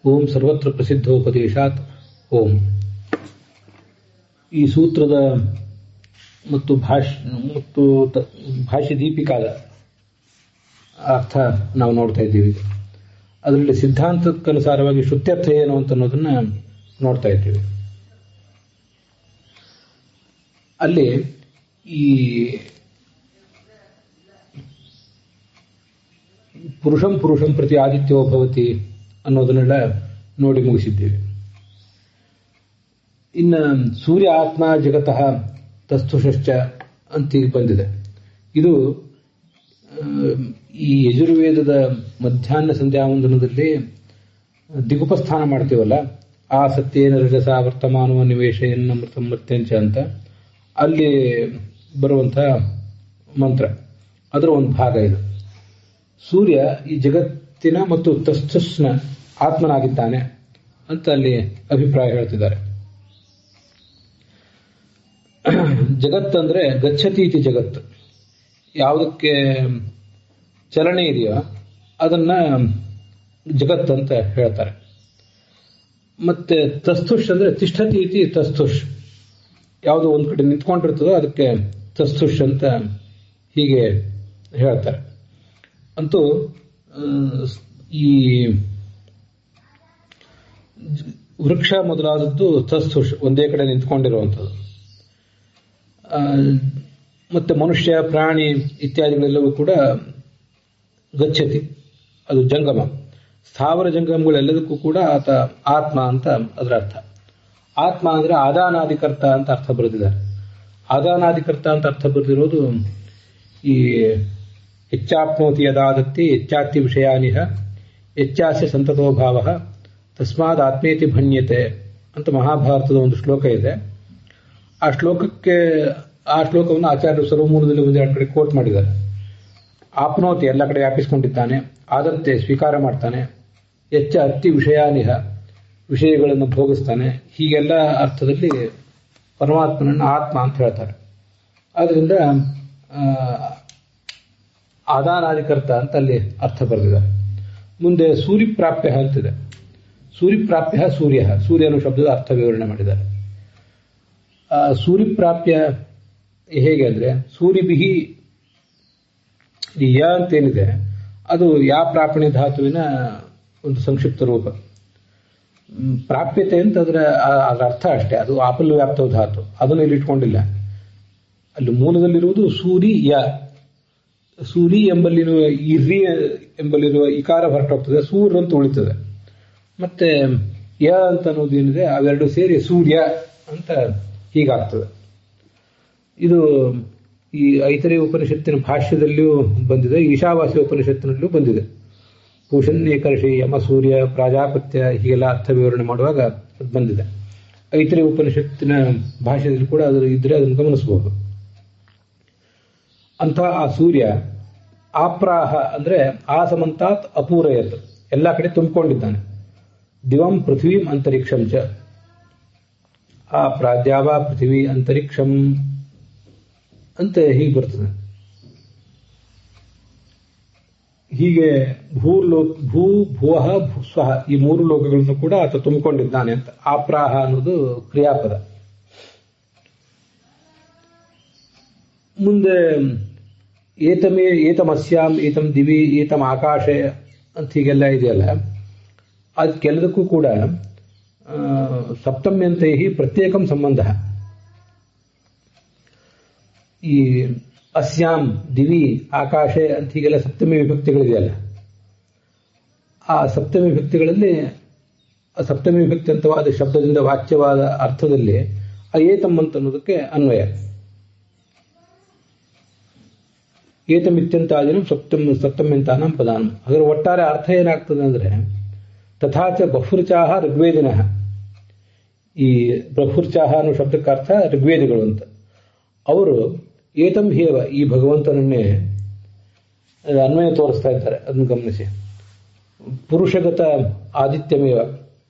ಓಂ ಸರ್ವತ್ರ ಪ್ರಸಿದ್ಧೋಪದೇಶಾತ್ ಓಂ. ಈ ಸೂತ್ರದ ಮತ್ತು ಭಾಷ್ಯ ದೀಪಿಕಾದ ಅರ್ಥ ನಾವು ನೋಡ್ತಾ ಇದ್ದೀವಿ. ಅದರಲ್ಲಿ ಸಿದ್ಧಾಂತಕ್ಕನುಸಾರವಾಗಿ ಶ್ರುತ್ಯರ್ಥ ಏನು ಅಂತ ಅನ್ನೋದನ್ನ ನೋಡ್ತಾ ಇದ್ದೀವಿ. ಅಲ್ಲಿ ಈ ಪುರುಷಂ ಪ್ರತಿ ಆದಿತ್ಯೋ ಭವತಿ ಅನ್ನೋದನ್ನೆಲ್ಲ ನೋಡಿ ಮುಗಿಸಿದ್ದೇವೆ. ಇನ್ನು ಸೂರ್ಯ ಆತ್ಮ ಜಗತಃ ತಸ್ತುಷಶ್ಚ ಅಂತ ಬಂದಿದೆ. ಇದು ಈ ಯಜುರ್ವೇದದ ಮಧ್ಯಾಹ್ನ ಸಂಧ್ಯಾವಂದನದಲ್ಲಿ ದಿಗುಪಸ್ಥಾನ ಮಾಡ್ತೀವಲ್ಲ, ಆ ಸತ್ಯೇನ ರಜಸ ವರ್ತಮಾನವ ನಿವೇಶಯನ್ನ ಮೃತ್ಯಂಚ ಅಂತ ಅಲ್ಲಿ ಬರುವಂತಹ ಮಂತ್ರ, ಅದರ ಒಂದು ಭಾಗ ಇದು. ಸೂರ್ಯ ಈ ಜಗತ್ತಿನ ಮತ್ತು ತಸ್ತುಸ್ನ ಆತ್ಮನಾಗಿದ್ದಾನೆ ಅಂತ ಅಲ್ಲಿ ಅಭಿಪ್ರಾಯ ಹೇಳ್ತಿದ್ದಾರೆ. ಜಗತ್ತಂದ್ರೆ ಗಚ್ಚತಿ ಇತಿ ಜಗತ್ತು, ಯಾವುದಕ್ಕೆ ಚಲನೆ ಇದೆಯೋ ಅದನ್ನ ಜಗತ್ ಅಂತ ಹೇಳ್ತಾರೆ. ಮತ್ತೆ ತಸ್ತುಷ್ ಅಂದ್ರೆ ತಿಷ್ಠತಿ ಇತಿ ತಸ್ತುಷ್, ಯಾವುದು ಒಂದ್ ಕಡೆ ನಿಂತ್ಕೊಂಡಿರ್ತದೋ ಅದಕ್ಕೆ ತಸ್ತುಷ್ ಅಂತ ಹೀಗೆ ಹೇಳ್ತಾರೆ. ಅಂತೂ ಈ ವೃಕ್ಷ ಮೊದಲಾದದ್ದು ತಸ್ತುಷ್, ಒಂದೇ ಕಡೆ ನಿಂತ್ಕೊಂಡಿರುವಂಥದ್ದು. ಮತ್ತೆ ಮನುಷ್ಯ, ಪ್ರಾಣಿ ಇತ್ಯಾದಿಗಳೆಲ್ಲವೂ ಕೂಡ ಗಚ್ಚತಿ, ಅದು ಜಂಗಮ. ಸ್ಥಾವರ ಜಂಗಮಗಳೆಲ್ಲದಕ್ಕೂ ಕೂಡ ಆತ ಆತ್ಮ ಅಂತ ಅದರ ಅರ್ಥ. ಆತ್ಮ ಅಂದ್ರೆ ಆದಾನಾದಿಕರ್ತ ಅಂತ ಅರ್ಥ ಬರೆದಿದ್ದಾರೆ. ಆದಾನಾದಿಕರ್ತ ಅಂತ ಅರ್ಥ ಬರೆದಿರೋದು ಈ ಹೆಚ್ಚಾಪ್ನೋತಿ ಯದಾದತ್ತಿ ಹೆಚ್ಚಾತಿ ವಿಷಯಾನಿಹ ಹೆಚ್ಚಾಸ್ಯ ಸಂತತೋಭಾವ ತಸ್ಮಾದ್ ಆತ್ಮೇತಿ ಭಣ್ಯತೆ ಅಂತ ಮಹಾಭಾರತದ ಒಂದು ಶ್ಲೋಕ ಇದೆ. ಆ ಶ್ಲೋಕವನ್ನು ಆಚಾರ್ಯರು ಸರ್ವಮೂಲದಲ್ಲಿ ಒಂದೆರಡು ಕಡೆ ಕೋಟ್ ಮಾಡಿದ್ದಾರೆ. ಆಪ್ನೋತಿ ಎಲ್ಲ ಕಡೆ ವ್ಯಾಪಿಸಿಕೊಂಡಿದ್ದಾನೆ, ಆದತ್ತೆ ಸ್ವೀಕಾರ ಮಾಡ್ತಾನೆ, ಹೆಚ್ಚ ಅತಿ ವಿಷಯಾನಿಹ ವಿಷಯಗಳನ್ನು ಭೋಗಿಸ್ತಾನೆ, ಹೀಗೆಲ್ಲ ಅರ್ಥದಲ್ಲಿ ಪರಮಾತ್ಮನನ್ನು ಆತ್ಮ ಅಂತ ಹೇಳ್ತಾರೆ. ಆದ್ರಿಂದ ಆದಾನಾದಿಕರ್ತ ಅಂತ ಅಲ್ಲಿ ಅರ್ಥ ಬರೆದಿದ್ದಾರೆ. ಮುಂದೆ ಸೂರ್ಯಪ್ರಾಪ್ಯ ಅಂತಿದೆ. ಸೂರ್ಯಪ್ರಾಪ್ಯ ಸೂರ್ಯನ ಶಬ್ದದ ಅರ್ಥ ವಿವರಣೆ ಮಾಡಿದ್ದಾರೆ. ಸೂರ್ಯಪ್ರಾಪ್ಯ ಹೇಗೆ ಅಂದ್ರೆ, ಸೂರ್ಯಬಿಹಿ ಯ ಅಂತೇನಿದೆ ಅದು ಯಾ ಪ್ರಾಪಣಿ ಧಾತುವಿನ ಒಂದು ಸಂಕ್ಷಿಪ್ತ ರೂಪ. ಪ್ರಾಪ್ಯತೆ ಅಂತ ಅದರ ಅರ್ಥ ಅಷ್ಟೇ, ಅದು ಆಪಲ್ ವ್ಯಾಪ್ತವ ಧಾತು, ಅದನ್ನು ಇಲ್ಲಿ ಇಟ್ಕೊಂಡಿಲ್ಲ. ಅಲ್ಲಿ ಮೂಲದಲ್ಲಿರುವುದು ಸೂರ್ಯ. ಸೂರಿ ಎಂಬಲ್ಲಿರುವ ಎಂಬಲ್ಲಿರುವ ಇಕಾರ ಹೊರಟೋಗ್ತದೆ, ಸೂರ್ ಅಂತ ಉಳಿತದೆ. ಮತ್ತೆ ಯ ಅಂತ ಅನ್ನೋದು ಏನಿದೆ ಅವೆರಡು ಸೇರಿ ಸೂರ್ಯ ಅಂತ ಹೀಗಾಗ್ತದೆ. ಇದು ಈ ಐತರೇಯ ಉಪನಿಷತ್ತಿನ ಭಾಷ್ಯದಲ್ಲಿಯೂ ಬಂದಿದೆ, ಈಶಾವಾಸ್ಯ ಉಪನಿಷತ್ತಿನಲ್ಲೂ ಬಂದಿದೆ. ಪೂಷನ್ಯೇಕರ್ಷಿ ಯಮ ಸೂರ್ಯ ಪ್ರಾಜಾಪತ್ಯ ಹೀಗೆಲ್ಲ ಅರ್ಥ ವಿವರಣೆ ಮಾಡುವಾಗ ಅದು ಬಂದಿದೆ. ಐತರೇಯ ಉಪನಿಷತ್ತಿನ ಭಾಷ್ಯದಲ್ಲಿ ಕೂಡ ಅದು ಇದ್ರೆ ಅದನ್ನು ಗಮನಿಸಬಹುದು. ಅಂತಹ ಆ ಸೂರ್ಯ ಆಪ್ರಾಹ ಅಂದ್ರೆ ಆಸಮಂತಾತ್ ಅಪೂರಯತ್, ಎಲ್ಲ ಕಡೆ ತುಂಬಿಕೊಂಡಿದ್ದಾನೆ. ದಿವಂ ಪೃಥ್ವೀಂ ಅಂತರಿಕ್ಷಂ ಚ, ಆ ಪ್ರಾದ್ಯಾವ ಪೃಥ್ವಿ ಅಂತರಿಕ್ಷಂ ಅಂತ ಹೀಗೆ ಬರ್ತದೆ. ಹೀಗೆ ಭೂ ಭುವಃ ಭುಸ್ವಃ ಈ ಮೂರು ಲೋಕಗಳನ್ನು ಕೂಡ ಆತ ತುಂಬಿಕೊಂಡಿದ್ದಾನೆ ಅಂತ. ಆಪ್ರಾಹ ಅನ್ನೋದು ಕ್ರಿಯಾಪದ. ಮುಂದೆ ಏತಮಸ್ಯಾಂ ಏತಂ ದಿವಿ ಏತಂ ಆಕಾಶೆ ಅಂತ ಹೀಗೆಲ್ಲ ಇದೆಯಲ್ಲ, ಅದಕ್ಕೆಲ್ಲದಕ್ಕೂ ಕೂಡ ಸಪ್ತಮ್ಯಂತೈ ಪ್ರತ್ಯೇಕಂ ಸಂಬಂಧ. ಈ ಅಸ್ಯಾಂ ದಿವಿ ಆಕಾಶೆ ಅಂತ ಹೀಗೆಲ್ಲ ಸಪ್ತಮಿ ವಿಭಕ್ತಿಗಳಿದೆಯಲ್ಲ, ಆ ಸಪ್ತಮಿ ವಿಭಕ್ತಿಗಳಲ್ಲಿ ಸಪ್ತಮಿ ವಿಭಕ್ತಿ ಅಂತವಾದ ಶಬ್ದದಿಂದ ವಾಚ್ಯವಾದ ಅರ್ಥದಲ್ಲಿ ಏತಂ ಅಂತ ಅನ್ನೋದಕ್ಕೆ ಅನ್ವಯ. ಏತಮಿತ್ಯಂತಾದಿನ ಸಪ್ತಮ್ಯಂತಾನಂ ಪದಾನಂ. ಅದರ ಒಟ್ಟಾರೆ ಅರ್ಥ ಏನಾಗ್ತದೆ ಅಂದ್ರೆ, ತಥಾಚ ಬಹ್ವೃಚಾಹ ಋಗ್ವೇದಿನಃ, ಈ ಬಹ್ವೃಚಾಹ ಅನ್ನೋ ಶಬ್ದಕ್ಕೆ ಅರ್ಥ ಋಗ್ವೇದಿಗಳು ಅಂತ. ಅವರು ಏತಂ ಹೇವ ಈ ಭಗವಂತನನ್ನೇ ಅನ್ವಯ ತೋರಿಸ್ತಾ ಇದ್ದಾರೆ. ಅದನ್ನು ಗಮನಿಸಿ. ಪುರುಷಗತ ಆದಿತ್ಯಮೇವ,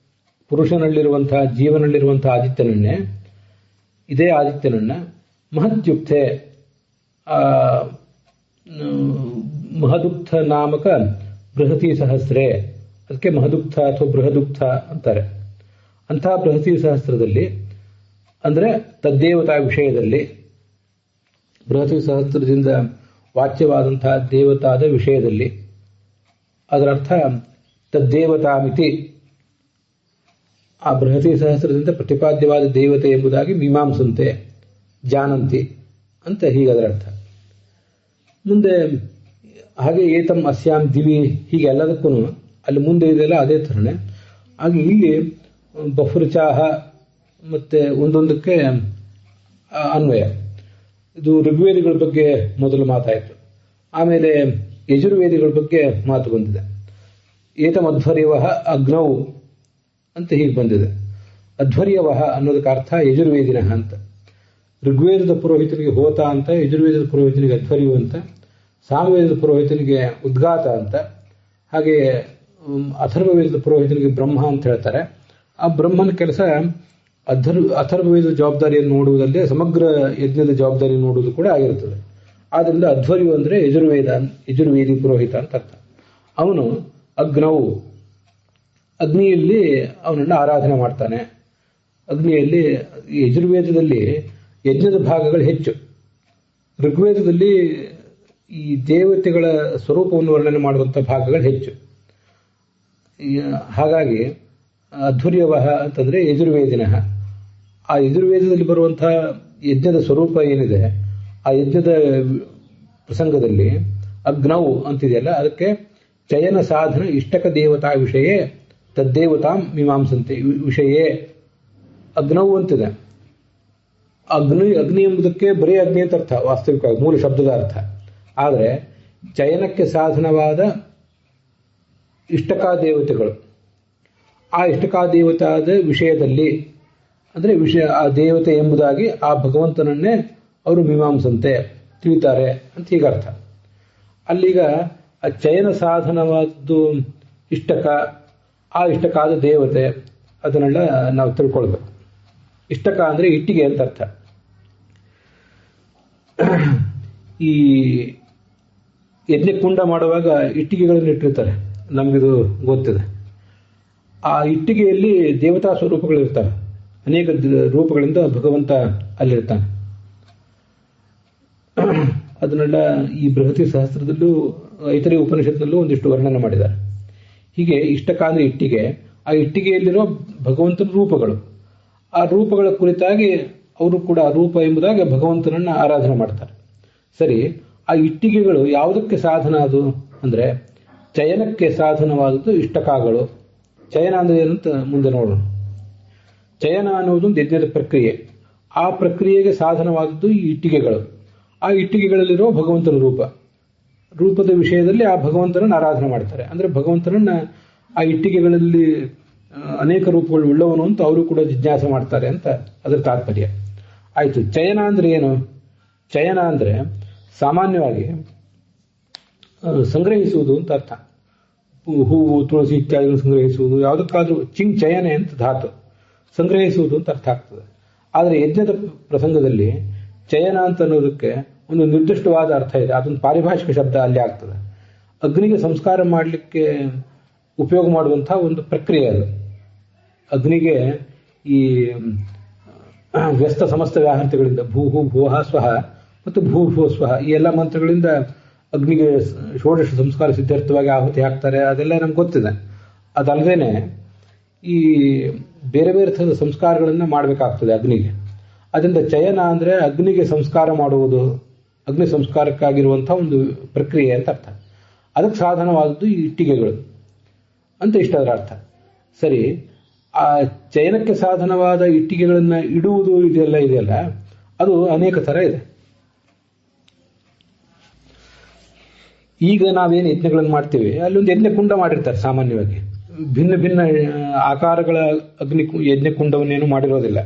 ಪುರುಷನಲ್ಲಿರುವಂತಹ ಜೀವನಲ್ಲಿರುವಂತಹ ಆದಿತ್ಯನನ್ನೇ, ಇದೇ ಆದಿತ್ಯನನ್ನ ಮಹತ್ಯುಕ್ತೆ ಮಹದುಕ್ತ ನಾಮಕ ಬೃಹತಿ ಸಹಸ್ರೇ ಅದಕ್ಕೆ ಮಹದುಕ್ತ ಅಥವಾ ಬೃಹದುಕ್ತ ಅಂತಾರೆ. ಅಂತಹ ಬೃಹತಿ ಸಹಸ್ರದಲ್ಲಿ ಅಂದರೆ ತದ್ದೇವತಾ ವಿಷಯದಲ್ಲಿ, ಬೃಹತಿ ಸಹಸ್ರದಿಂದ ವಾಚ್ಯವಾದಂತಹ ದೇವತಾದ ವಿಷಯದಲ್ಲಿ, ಅದರ ಅರ್ಥ ತದ್ದೇವತಾಮಿತಿ, ಆ ಬೃಹತಿ ಸಹಸ್ರದಿಂದ ಪ್ರತಿಪಾದ್ಯವಾದ ದೇವತೆ ಎಂಬುದಾಗಿ ಮೀಮಾಂಸಂತೆ, ಜಾನಂತಿ ಅಂತ ಹೀಗೆ ಅದರ ಅರ್ಥ. ಮುಂದೆ ಹಾಗೆ ಏತಂ ಅಸ್ಯಾಂ ದಿವಿ ಹೀಗೆ ಎಲ್ಲದಕ್ಕೂ ಅಲ್ಲಿ ಮುಂದೆ ಇದೆಯಲ್ಲ ಅದೇ ಥರನೇ. ಹಾಗೆ ಇಲ್ಲಿ ಬಹುರುಚಾಹ ಮತ್ತೆ ಒಂದೊಂದಕ್ಕೆ ಅನ್ವಯ. ಇದು ಋಗ್ವೇದಿಗಳ ಬಗ್ಗೆ ಮೊದಲು ಮಾತಾಯಿತು, ಆಮೇಲೆ ಯಜುರ್ವೇದಿಗಳ ಬಗ್ಗೆ ಮಾತು ಬಂದಿದೆ. ಏತಮಧ್ವರ್ಯವಹ ಅಗ್ನೌ ಅಂತ ಹೀಗೆ ಬಂದಿದೆ. ಅಧ್ವರ್ಯವಹ ಅನ್ನೋದಕ್ಕೆ ಅರ್ಥ ಯಜುರ್ವೇದಿನಃ ಅಂತ. ಋಗ್ವೇದದ ಪುರೋಹಿತನಿಗೆ ಹೋತ ಅಂತ, ಯಜುರ್ವೇದದ ಪುರೋಹಿತನಿಗೆ ಅಧ್ವರ್ಯು ಅಂತ, ಸಾಮವೇದದ ಪುರೋಹಿತನಿಗೆ ಉದ್ಗಾತ ಅಂತ, ಹಾಗೆ ಅಥರ್ವವೇದದ ಪುರೋಹಿತನಿಗೆ ಬ್ರಹ್ಮ ಅಂತ ಹೇಳ್ತಾರೆ. ಆ ಬ್ರಹ್ಮನ ಕೆಲಸ ಅಥರ್ವವೇದದ ಜವಾಬ್ದಾರಿಯನ್ನು ನೋಡುವುದಲ್ಲದೆ ಸಮಗ್ರ ಯಜ್ಞದ ಜವಾಬ್ದಾರಿ ನೋಡುವುದು ಕೂಡ ಆಗಿರುತ್ತದೆ. ಆದ್ದರಿಂದ ಅಧ್ವರ್ಯು ಅಂದರೆ ಯಜುರ್ವೇದಿ ಪುರೋಹಿತ ಅಂತ ಅರ್ಥ. ಅವನು ಅಗ್ನವು, ಅಗ್ನಿಯಲ್ಲಿ ಅವನನ್ನು ಆರಾಧನೆ ಮಾಡ್ತಾನೆ. ಅಗ್ನಿಯಲ್ಲಿ ಯಜುರ್ವೇದದಲ್ಲಿ ಯಜ್ಞದ ಭಾಗಗಳು ಹೆಚ್ಚು, ಋಗ್ವೇದದಲ್ಲಿ ಈ ದೇವತೆಗಳ ಸ್ವರೂಪವನ್ನು ವರ್ಣನೆ ಮಾಡುವಂಥ ಭಾಗಗಳು ಹೆಚ್ಚು. ಹಾಗಾಗಿ ಅಧ್ವರ್ಯವಹ ಅಂತಂದರೆ ಯಜುರ್ವೇದಿನಃ. ಆ ಯಜುರ್ವೇದದಲ್ಲಿ ಬರುವಂತಹ ಯಜ್ಞದ ಸ್ವರೂಪ ಏನಿದೆ, ಆ ಯಜ್ಞದ ಪ್ರಸಂಗದಲ್ಲಿ ಅಗ್ನೌ ಅಂತಿದೆಯಲ್ಲ, ಅದಕ್ಕೆ ಚಯನ ಸಾಧನ ಇಷ್ಟಕ ದೇವತಾ ವಿಷಯೇ ತದ್ದೇವತಾಂ ಮೀಮಾಂಸಂತೆ ವಿಷಯೇ ಅಗ್ನೌ ಅಂತಿದೆ. ಅಗ್ನಿ ಎಂಬುದಕ್ಕೆ ಬರೀ ಅಗ್ನಿ ಅಂತ ಅರ್ಥ, ವಾಸ್ತವಿಕವಾಗಿ ಮೂಲ ಶಬ್ದದ ಅರ್ಥ. ಆದರೆ ಚಯನಕ್ಕೆ ಸಾಧನವಾದ ಇಷ್ಟಕಾ ದೇವತೆಗಳು, ಆ ಇಷ್ಟಕಾ ದೇವತಾದ ವಿಷಯದಲ್ಲಿ ಅಂದರೆ ಆ ದೇವತೆ ಎಂಬುದಾಗಿ ಆ ಭಗವಂತನನ್ನೇ ಅವರು ಮೀಮಾಂಸಂತೆ ತಿಳಿತಾರೆ ಅಂತ ಹೀಗರ್ಥ. ಅಲ್ಲೀಗ ಆ ಚಯನ ಸಾಧನವಾದ್ದು ಇಷ್ಟಕ, ಆ ಇಷ್ಟಕಾದ ದೇವತೆ, ಅದನ್ನೆಲ್ಲ ನಾವು ತಿಳ್ಕೊಳ್ಬೇಕು. ಇಷ್ಟಕ ಅಂದರೆ ಇಟ್ಟಿಗೆ ಅಂತ ಅರ್ಥ. ಈ ಯಜ್ಞಕುಂಡ ಮಾಡುವಾಗ ಇಟ್ಟಿಗೆಗಳನ್ನು ಇಟ್ಟಿರ್ತಾರೆ, ನಮಗಿದು ಗೊತ್ತಿದೆ. ಆ ಇಟ್ಟಿಗೆಯಲ್ಲಿ ದೇವತಾ ಸ್ವರೂಪಗಳಿರ್ತವೆ, ಅನೇಕ ರೂಪಗಳಿಂದ ಭಗವಂತ ಅಲ್ಲಿರ್ತಾನೆ. ಅದನ್ನೆಲ್ಲ ಈ ಬೃಹತಿ ಸಹಸ್ರದಲ್ಲೂ ಇತರೆ ಉಪನಿಷತ್ನಲ್ಲೂ ಒಂದಿಷ್ಟು ವರ್ಣನೆ ಮಾಡಿದ್ದಾರೆ. ಹೀಗೆ ಇಷ್ಟಕ ಅಂದರೆ ಇಟ್ಟಿಗೆ, ಆ ಇಟ್ಟಿಗೆಯಲ್ಲಿರೋ ಭಗವಂತನ ರೂಪಗಳು, ಆ ರೂಪಗಳ ಕುರಿತಾಗಿ ಅವರು ಕೂಡ ರೂಪ ಎಂಬುದಾಗಿ ಭಗವಂತನನ್ನು ಆರಾಧನೆ ಮಾಡ್ತಾರೆ. ಸರಿ, ಆ ಇಟ್ಟಿಗೆಗಳು ಯಾವುದಕ್ಕೆ ಸಾಧನ ಅದು ಅಂದರೆ ಚಯನಕ್ಕೆ ಸಾಧನವಾದದ್ದು ಇಷ್ಟಕಾಗಳು. ಚಯನ ಅಂದರೆ ಏನಂತ ಮುಂದೆ ನೋಡೋಣ. ಚಯನ ಅನ್ನುವುದೊಂದು ಯಜ್ಞದ ಪ್ರಕ್ರಿಯೆ, ಆ ಪ್ರಕ್ರಿಯೆಗೆ ಸಾಧನವಾದದ್ದು ಈ ಇಟ್ಟಿಗೆಗಳು. ಆ ಇಟ್ಟಿಗೆಗಳಲ್ಲಿರೋ ಭಗವಂತನ ರೂಪದ ವಿಷಯದಲ್ಲಿ ಆ ಭಗವಂತನನ್ನು ಆರಾಧನೆ ಮಾಡ್ತಾರೆ. ಅಂದರೆ ಭಗವಂತನನ್ನು ಆ ಇಟ್ಟಿಗೆಗಳಲ್ಲಿ ಅನೇಕ ರೂಪಗಳು ಉಳ್ಳವನು ಅಂತ ಅವರು ಕೂಡ ಜಿಜ್ಞಾಸೆ ಮಾಡ್ತಾರೆ ಅಂತ ಅದರ ತಾತ್ಪರ್ಯ. ಆಯಿತು, ಚಯನ ಅಂದರೆ ಏನು? ಚಯನ ಅಂದರೆ ಸಾಮಾನ್ಯವಾಗಿ ಸಂಗ್ರಹಿಸುವುದು ಅಂತ ಅರ್ಥ. ಹೂವು, ತುಳಸಿ ಇತ್ಯಾದಿಗಳನ್ನು ಸಂಗ್ರಹಿಸುವುದು, ಯಾವುದಕ್ಕಾದ್ರೂ ಚಯನೆ ಅಂತ ಧಾತು, ಸಂಗ್ರಹಿಸುವುದು ಅಂತ ಅರ್ಥ ಆಗ್ತದೆ. ಆದರೆ ಯಜ್ಞದ ಪ್ರಸಂಗದಲ್ಲಿ ಚಯನ ಅಂತ ಅನ್ನೋದಕ್ಕೆ ಒಂದು ನಿರ್ದಿಷ್ಟವಾದ ಅರ್ಥ ಇದೆ, ಅದೊಂದು ಪಾರಿಭಾಷಿಕ ಶಬ್ದ ಅಲ್ಲಿ ಆಗ್ತದೆ. ಅಗ್ನಿಗೆ ಸಂಸ್ಕಾರ ಮಾಡಲಿಕ್ಕೆ ಉಪಯೋಗ ಮಾಡುವಂತಹ ಒಂದು ಪ್ರಕ್ರಿಯೆ ಅದು. ಅಗ್ನಿಗೆ ಈ ವ್ಯಸ್ತ ಸಮಸ್ತ ವ್ಯಾಹೃತಿಗಳಿಂದ ಭೂಹು ಭೂಹ ಸ್ವಹ ಮತ್ತು ಭೂರ್ಭುವ ಸ್ವಹ ಈ ಎಲ್ಲ ಮಂತ್ರಗಳಿಂದ ಅಗ್ನಿಗೆ ಷೋಡಶ ಸಂಸ್ಕಾರ ಸಿದ್ಧಾರ್ಥವಾಗಿ ಆಹುತಿ ಹಾಕ್ತಾರೆ, ಅದೆಲ್ಲ ನಮ್ಗೆ ಗೊತ್ತಿದೆ. ಅದಲ್ಲದೇನೆ ಈ ಬೇರೆ ಬೇರೆ ಥರದ ಸಂಸ್ಕಾರಗಳನ್ನು ಮಾಡಬೇಕಾಗ್ತದೆ ಅಗ್ನಿಗೆ. ಅದರಿಂದ ಚಯನ ಅಂದರೆ ಅಗ್ನಿಗೆ ಸಂಸ್ಕಾರ ಮಾಡುವುದು, ಅಗ್ನಿ ಸಂಸ್ಕಾರಕ್ಕಾಗಿರುವಂಥ ಒಂದು ಪ್ರಕ್ರಿಯೆ ಅಂತ ಅರ್ಥ. ಅದಕ್ಕೆ ಸಾಧನವಾದದ್ದು ಈ ಇಟ್ಟಿಗೆಗಳು ಅಂತ ಇಷ್ಟದರ ಅರ್ಥ. ಸರಿ, ಆ ಚಯನಕ್ಕೆ ಸಾಧನವಾದ ಇಟ್ಟಿಗೆಗಳನ್ನು ಇಡುವುದು ಇದೆಯಲ್ಲ, ಅದು ಅನೇಕ ಥರ ಇದೆ. ಈಗ ನಾವೇನು ಯಜ್ಞಗಳನ್ನು ಮಾಡ್ತೀವಿ, ಅಲ್ಲೊಂದು ಯಜ್ಞಕುಂಡ ಮಾಡಿರ್ತಾರೆ ಸಾಮಾನ್ಯವಾಗಿ. ಭಿನ್ನ ಭಿನ್ನ ಆಕಾರಗಳ ಯಜ್ಞಕುಂಡವನ್ನೇನು ಮಾಡಿರೋದಿಲ್ಲ.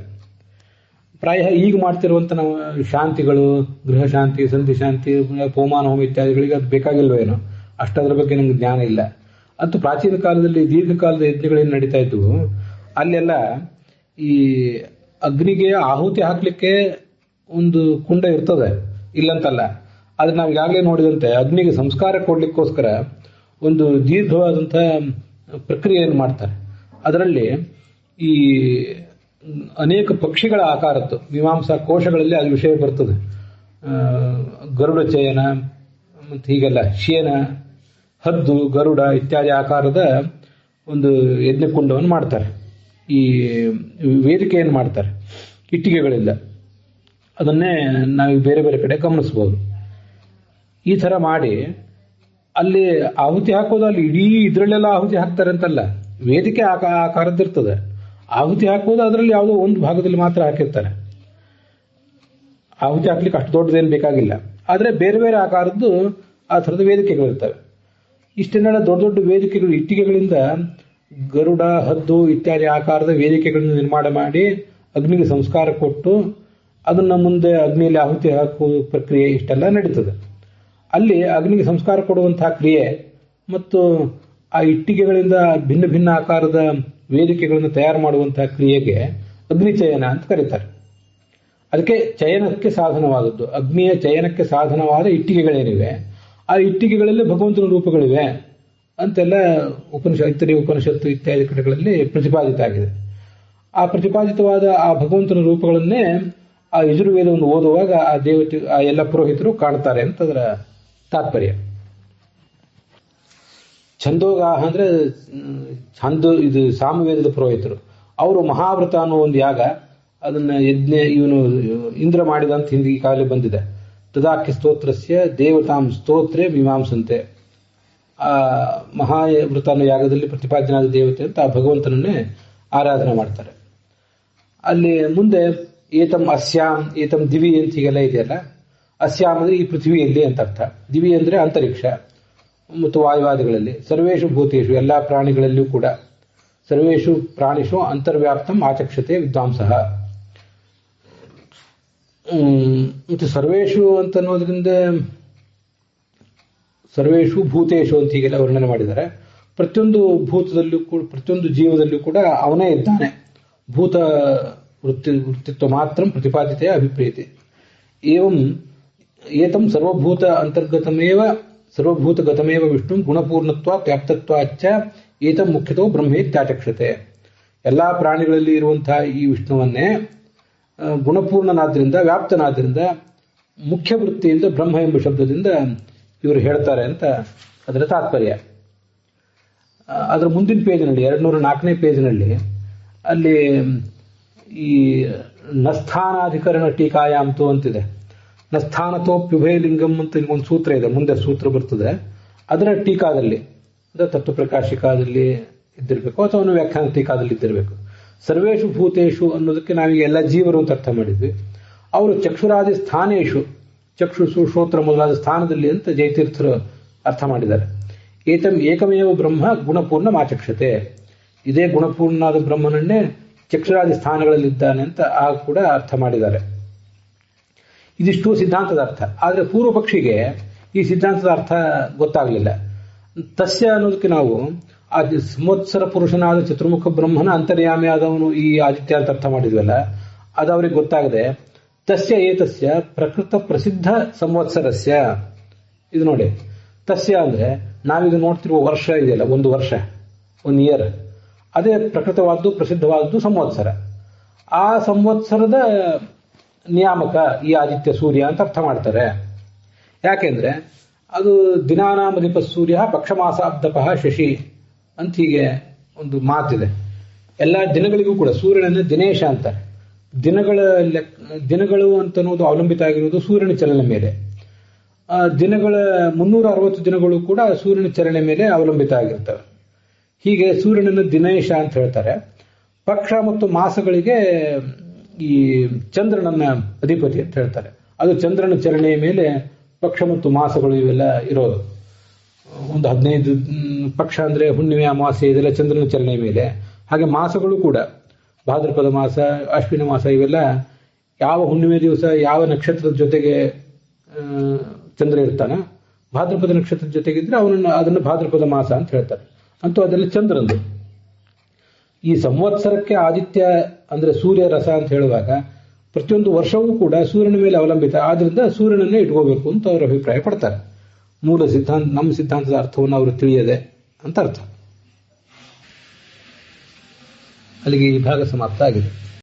ಪ್ರಾಯ ಈಗ ಮಾಡ್ತಿರುವಂಥ ನಾವು ಶಾಂತಿಗಳು, ಗೃಹ ಶಾಂತಿ, ಸಂಧಿ ಶಾಂತಿ, ಹೋಮಾನ ಹೋಮ ಇತ್ಯಾದಿಗಳಿಗೆ ಅದು ಬೇಕಾಗಿಲ್ವೇನೋ, ಅಷ್ಟದ್ರ ಬಗ್ಗೆ ನಮ್ಗೆ ಜ್ಞಾನ ಇಲ್ಲ. ಅಂತೂ ಪ್ರಾಚೀನ ಕಾಲದಲ್ಲಿ ದೀರ್ಘಕಾಲದ ಯಜ್ಞಗಳೇನು ನಡೀತಾ ಇದ್ವು, ಅಲ್ಲೆಲ್ಲ ಈ ಅಗ್ನಿಗೆ ಆಹುತಿ ಹಾಕಲಿಕ್ಕೆ ಒಂದು ಕುಂಡ ಇರ್ತದೆ, ಇಲ್ಲಂತಲ್ಲ. ಆದರೆ ನಾವು ಈಗಾಗಲೇ ನೋಡಿದಂತೆ ಅಗ್ನಿಗೆ ಸಂಸ್ಕಾರ ಕೊಡ್ಲಿಕ್ಕೋಸ್ಕರ ಒಂದು ದೀರ್ಘವಾದಂಥ ಪ್ರಕ್ರಿಯೆಯನ್ನು ಮಾಡ್ತಾರೆ. ಅದರಲ್ಲಿ ಈ ಅನೇಕ ಪಕ್ಷಿಗಳ ಆಕಾರದ್ದು ಮೀಮಾಂಸಾ ಕೋಶಗಳಲ್ಲಿ ಅದು ವಿಷಯ ಬರ್ತದೆ. ಗರುಡ ಚಯನ ಮತ್ತು ಹೀಗೆಲ್ಲ ಶೇನ, ಹದ್ದು, ಗರುಡ ಇತ್ಯಾದಿ ಆಕಾರದ ಒಂದು ಯಜ್ಞಕುಂಡವನ್ನು ಮಾಡ್ತಾರೆ. ಈ ವೇದಿಕೆಯನ್ನು ಮಾಡ್ತಾರೆ ಇಟ್ಟಿಗೆಗಳಿಂದ. ಅದನ್ನೇ ನಾವು ಬೇರೆ ಬೇರೆ ಕಡೆ ಗಮನಿಸ್ಬೋದು. ಈ ಥರ ಮಾಡಿ ಅಲ್ಲಿ ಆಹುತಿ ಹಾಕೋದು, ಅಲ್ಲಿ ಇಡೀ ಇದರಲ್ಲೆಲ್ಲ ಆಹುತಿ ಹಾಕ್ತಾರೆ ಅಂತಲ್ಲ, ವೇದಿಕೆ ಆಕಾರದ್ದಿರ್ತದೆ. ಆಹುತಿ ಹಾಕೋದು ಅದರಲ್ಲಿ ಯಾವುದೋ ಒಂದು ಭಾಗದಲ್ಲಿ ಮಾತ್ರ ಹಾಕಿರ್ತಾರೆ. ಆಹುತಿ ಹಾಕ್ಲಿಕ್ಕೆ ಅಷ್ಟು ದೊಡ್ಡದೇನು ಬೇಕಾಗಿಲ್ಲ. ಆದರೆ ಬೇರೆ ಬೇರೆ ಆಕಾರದ್ದು ಆ ಥರದ ವೇದಿಕೆಗಳಿರ್ತವೆ. ಇಷ್ಟನ್ನೆಲ್ಲ ದೊಡ್ಡ ದೊಡ್ಡ ವೇದಿಕೆಗಳು, ಇಟ್ಟಿಗೆಗಳಿಂದ ಗರುಡ, ಹದ್ದು ಇತ್ಯಾದಿ ಆಕಾರದ ವೇದಿಕೆಗಳನ್ನು ನಿರ್ಮಾಣ ಮಾಡಿ ಅಗ್ನಿಗೆ ಸಂಸ್ಕಾರ ಕೊಟ್ಟು ಅದನ್ನು ಮುಂದೆ ಅಗ್ನಿಯಲ್ಲಿ ಆಹುತಿ ಹಾಕುವ ಪ್ರಕ್ರಿಯೆ ಇಷ್ಟೆಲ್ಲ ನಡೀತದೆ. ಅಲ್ಲಿ ಅಗ್ನಿಗೆ ಸಂಸ್ಕಾರ ಕೊಡುವಂತಹ ಕ್ರಿಯೆ ಮತ್ತು ಆ ಇಟ್ಟಿಗೆಗಳಿಂದ ಭಿನ್ನ ಭಿನ್ನ ಆಕಾರದ ವೇದಿಕೆಗಳನ್ನು ತಯಾರು ಮಾಡುವಂತಹ ಕ್ರಿಯೆಗೆ ಅಗ್ನಿಚಯನ ಅಂತ ಕರೀತಾರೆ. ಅದಕ್ಕೆ ಚಯನಕ್ಕೆ ಸಾಧನವಾದದ್ದು, ಅಗ್ನಿಯ ಚಯನಕ್ಕೆ ಸಾಧನವಾದ ಇಟ್ಟಿಗೆಗಳೇನಿವೆ, ಆ ಇಟ್ಟಿಗೆಗಳಲ್ಲಿ ಭಗವಂತನ ರೂಪಗಳಿವೆ ಅಂತೆಲ್ಲ ಇತರೆ ಉಪನಿಷತ್ತು ಇತ್ಯಾದಿ ಕಡೆಗಳಲ್ಲಿ ಪ್ರತಿಪಾದಿತ ಆಗಿದೆ. ಆ ಪ್ರತಿಪಾದಿತವಾದ ಆ ಭಗವಂತನ ರೂಪಗಳನ್ನೇ ಆ ಯಜುರ್ವೇದವನ್ನು ಓದುವಾಗ ಆ ದೇವತೆ, ಆ ಎಲ್ಲ ಪುರೋಹಿತರು ಕಾಣ್ತಾರೆ ಅಂತ ಅದರ ತಾತ್ಪರ್ಯ. ಛಂದೋಗಾಹ ಅಂದ್ರೆ ಇದು ಸಾಮವೇದದ ಪುರೋಹಿತರು. ಅವರು ಮಹಾವ್ರತ ಅನ್ನೋ ಒಂದು ಯಾಗ, ಅದನ್ನ ಇವನು ಇಂದ್ರ ಮಾಡಿದಂತ ಹಿಂದಿನ ಕಾಲದಲ್ಲಿ ಬಂದಿದೆ. ತದಾಖ್ಯ ಸ್ತೋತ್ರಸ್ಯ ದೇವತಾಂ ಸ್ತೋತ್ರೆ ಮೀಮಾಂಸಂತೆ. ಆ ಮಹಾವ್ರತ ಅನ್ನೋ ಯಾಗದಲ್ಲಿ ಪ್ರತಿಪಾದ್ಯನಾದ ದೇವತೆ ಅಂತ ಆ ಭಗವಂತನನ್ನೇ ಆರಾಧನೆ ಮಾಡ್ತಾರೆ. ಅಲ್ಲಿ ಮುಂದೆ ಏತಂ ಅಸ್ಯಾಂ, ಏತಂ ದಿವಿ ಅಂತ ಹೀಗೆಲ್ಲ ಇದೆಯಲ್ಲ. ಅಸ್ಯಾಂ ಅಂದ್ರೆ ಈ ಪೃಥ್ವಿಯಲ್ಲಿ ಅಂತ ಅರ್ಥ. ದಿವಿ ಅಂದ್ರೆ ಅಂತರಿಕ್ಷ ಮತ್ತು ವಾಯುವಾದಿಗಳಲ್ಲಿ. ಸರ್ವೇಷು ಭೂತೇಶು, ಎಲ್ಲಾ ಪ್ರಾಣಿಗಳಲ್ಲಿಯೂ ಕೂಡ. ಸರ್ವೇಷು ಪ್ರಾಣಿಷು ಅಂತರ್ವ್ಯಾಪ್ತಂ ಆಚಕ್ಷತೆ ವಿದ್ವಾಂಸಃ. ಮತ್ತು ಸರ್ವೇಷು ಅಂತ ಅನ್ನೋದ್ರಿಂದ ಸರ್ವೇಷು ಭೂತೇಶು ಅಂತ ಹೀಗೆಲ್ಲ ವರ್ಣನೆ ಮಾಡಿದ್ದಾರೆ. ಪ್ರತಿಯೊಂದು ಭೂತದಲ್ಲೂ ಕೂಡ, ಪ್ರತಿಯೊಂದು ಜೀವದಲ್ಲೂ ಕೂಡ ಅವನೇ ಇದ್ದಾನೆ. ಭೂತ ವೃತ್ತಿತ್ವ ಮಾತ್ರ ಪ್ರತಿಪಾದಿತೆಯ ಅಭಿಪ್ರೇತೆ. ಏವಂ ಏತಂ ಸರ್ವಭೂತ ಅಂತರ್ಗತಮೇವ ಸರ್ವಭೂತಗತಮೇವ ವಿಷ್ಣು ಗುಣಪೂರ್ಣತ್ವ ವ್ಯಾಪ್ತತ್ವಾಚ್ಚ ಏತಂ ಮುಖ್ಯತೋ ಬ್ರಹ್ಮೇತ್ಯಾಚಕ್ಷತೆ. ಎಲ್ಲಾ ಪ್ರಾಣಿಗಳಲ್ಲಿ ಇರುವಂತಹ ಈ ವಿಷ್ಣುವನ್ನೇ ಗುಣಪೂರ್ಣನಾದ್ರಿಂದ, ವ್ಯಾಪ್ತನಾದ್ರಿಂದ, ಮುಖ್ಯ ವೃತ್ತಿಯಿಂದ ಬ್ರಹ್ಮ ಎಂಬ ಶಬ್ದದಿಂದ ಇವರು ಹೇಳ್ತಾರೆ ಅಂತ ಅದರ ತಾತ್ಪರ್ಯ. ಅದರ ಮುಂದಿನ ಪೇಜಿನಲ್ಲಿ 204ನೇ ಪೇಜಿನಲ್ಲಿ ಅಲ್ಲಿ ಈ ನಸ್ಥಾನಾಧಿಕರಣ ಟೀಕಾಯಾಂತು ಅಂತಿದೆ. ನಸ್ಥಾನತೋಪ್ಯುಭಯಲಿಂಗಂ ಅಂತ ಒಂದು ಸೂತ್ರ ಇದೆ, ಮುಂದೆ ಸೂತ್ರ ಬರ್ತದೆ. ಅದರ ಟೀಕಾದಲ್ಲಿ, ತತ್ವಪ್ರಕಾಶಿಕಾದಲ್ಲಿ ಇದ್ದಿರಬೇಕು ಅಥವಾ ಅವನು ವ್ಯಾಖ್ಯಾನ ಟೀಕಾದಲ್ಲಿ ಇದ್ದಿರಬೇಕು. ಸರ್ವೇಷು ಭೂತೇಶು ಅನ್ನೋದಕ್ಕೆ ನಾವೀಗ ಎಲ್ಲ ಜೀವರು ಅಂತ ಅರ್ಥ ಮಾಡಿದ್ವಿ. ಅವರು ಚಕ್ಷುರಾದಿ ಸ್ಥಾನೇಶು, ಚಕ್ಷುಷು ಶ್ರೋತ್ರ ಮೊದಲಾದ ಸ್ಥಾನದಲ್ಲಿ ಅಂತ ಜಯತೀರ್ಥರು ಅರ್ಥ ಮಾಡಿದ್ದಾರೆ. ಏತಂ ಏಕಮೇವ ಬ್ರಹ್ಮ ಗುಣಪೂರ್ಣ ಮಾಚಕ್ಷತೆ. ಇದೇ ಗುಣಪೂರ್ಣನಾದ ಬ್ರಹ್ಮನನ್ನೇ ಚಕ್ಷುರಾದಿ ಸ್ಥಾನಗಳಲ್ಲಿದ್ದಾನೆ ಅಂತ ಕೂಡ ಅರ್ಥ ಮಾಡಿದ್ದಾರೆ. ಇದಿಷ್ಟು ಸಿದ್ಧಾಂತದ ಅರ್ಥ. ಆದರೆ ಪೂರ್ವ ಪಕ್ಷಿಗೆ ಈ ಸಿದ್ಧಾಂತದ ಅರ್ಥ ಗೊತ್ತಾಗಲಿಲ್ಲ. ತಸ್ಯ ಅನ್ನೋದಕ್ಕೆ ನಾವು ಆ ಸಂವತ್ಸರ ಪುರುಷನಾದ ಚತುರ್ಮುಖ ಬ್ರಹ್ಮನ ಅಂತರ್ಯಾಮಿ ಆದವನು ಈ ಆದಿತ್ಯ ಅಂತ ಅರ್ಥ ಮಾಡಿದ್ವಲ್ಲ, ಅದು ಅವರಿಗೆ ಗೊತ್ತಾಗದೆ ತಸ್ಯ ಏತಸ್ಯ ಪ್ರಕೃತ ಪ್ರಸಿದ್ಧ ಸಂವತ್ಸರಸ್ಯ. ಇದು ನೋಡಿ, ತಸ್ಯ ಅಂದ್ರೆ ನಾವೀಗ ನೋಡ್ತಿರುವ ವರ್ಷ ಇದೆಯಲ್ಲ, ಒಂದು ವರ್ಷ, 1 ಇಯರ್, ಅದೇ ಪ್ರಕೃತವಾದ್ದು ಪ್ರಸಿದ್ಧವಾದದ್ದು ಸಂವತ್ಸರ. ಆ ಸಂವತ್ಸರದ ನಿಯಾಮಕ ಈ ಆದಿತ್ಯ ಸೂರ್ಯ ಅಂತ ಅರ್ಥ ಮಾಡ್ತಾರೆ. ಯಾಕೆಂದ್ರೆ ಅದು ದಿನಾನಾಮಧಿಪ ಸೂರ್ಯ ಪಕ್ಷಮಾಸಾಬ್ದಪಃ ಶಶಿ ಅಂತ ಹೀಗೆ ಒಂದು ಮಾತಿದೆ. ಎಲ್ಲ ದಿನಗಳಿಗೂ ಕೂಡ ಸೂರ್ಯನನ್ನು ದಿನೇಶ ಅಂತಾರೆ. ದಿನಗಳು ಅಂತ ಅನ್ನೋದು ಅವಲಂಬಿತ ಆಗಿರುವುದು ಸೂರ್ಯನ ಚಲನೆ ಮೇಲೆ. ದಿನಗಳ 360 ದಿನಗಳು ಕೂಡ ಸೂರ್ಯನ ಚಲನೆ ಮೇಲೆ ಅವಲಂಬಿತ ಆಗಿರ್ತವೆ. ಹೀಗೆ ಸೂರ್ಯನನ್ನು ದಿನೇಶ ಅಂತ ಹೇಳ್ತಾರೆ. ಪಕ್ಷ ಮತ್ತು ಮಾಸಗಳಿಗೆ ಈ ಚಂದ್ರನನ್ನ ಅಧಿಪತಿ ಅಂತ ಹೇಳ್ತಾರೆ. ಅದು ಚಂದ್ರನ ಚಲನೆಯ ಮೇಲೆ ಪಕ್ಷ ಮತ್ತು ಮಾಸಗಳು ಇವೆಲ್ಲ ಇರೋದು. ಒಂದು 15 ಪಕ್ಷ ಅಂದ್ರೆ ಹುಣ್ಣಿಮೆ, ಅಮಾವಾಸ್ಯೆ ಇದೆಲ್ಲ ಚಂದ್ರನ ಚಲನೆಯ ಮೇಲೆ. ಹಾಗೆ ಮಾಸಗಳು ಕೂಡ ಭಾದ್ರಪದ ಮಾಸ, ಅಶ್ವಿನ ಮಾಸ ಇವೆಲ್ಲ ಯಾವ ಹುಣ್ಣಿಮೆ ದಿವಸ ಯಾವ ನಕ್ಷತ್ರದ ಜೊತೆಗೆ ಚಂದ್ರ ಇರ್ತಾನ, ಭಾದ್ರಪದ ನಕ್ಷತ್ರದ ಜೊತೆಗಿದ್ರೆ ಅದನ್ನು ಭಾದ್ರಪದ ಮಾಸ ಅಂತ ಹೇಳ್ತಾರೆ. ಅಂತೂ ಅದೆಲ್ಲ ಚಂದ್ರಂದು. ಈ ಸಂವತ್ಸರಕ್ಕೆ ಆದಿತ್ಯ ಅಂದ್ರೆ ಸೂರ್ಯ ರಸ ಅಂತ ಹೇಳುವಾಗ ಪ್ರತಿಯೊಂದು ವರ್ಷವೂ ಕೂಡ ಸೂರ್ಯನ ಮೇಲೆ ಅವಲಂಬಿತ. ಆದ್ರಿಂದ ಸೂರ್ಯನನ್ನೇ ಇಟ್ಕೋಬೇಕು ಅಂತ ಅವರು ಅಭಿಪ್ರಾಯ ಪಡ್ತಾರೆ. ಮೂಲ ಸಿದ್ಧಾಂತ, ನಮ್ಮ ಸಿದ್ಧಾಂತದ ಅರ್ಥವನ್ನು ಅವರು ತಿಳಿಯದೆ ಅಂತ ಅರ್ಥ. ಅಲ್ಲಿಗೆ ಈ ಭಾಗ ಸಮಾಪ್ತ ಆಗಿದೆ.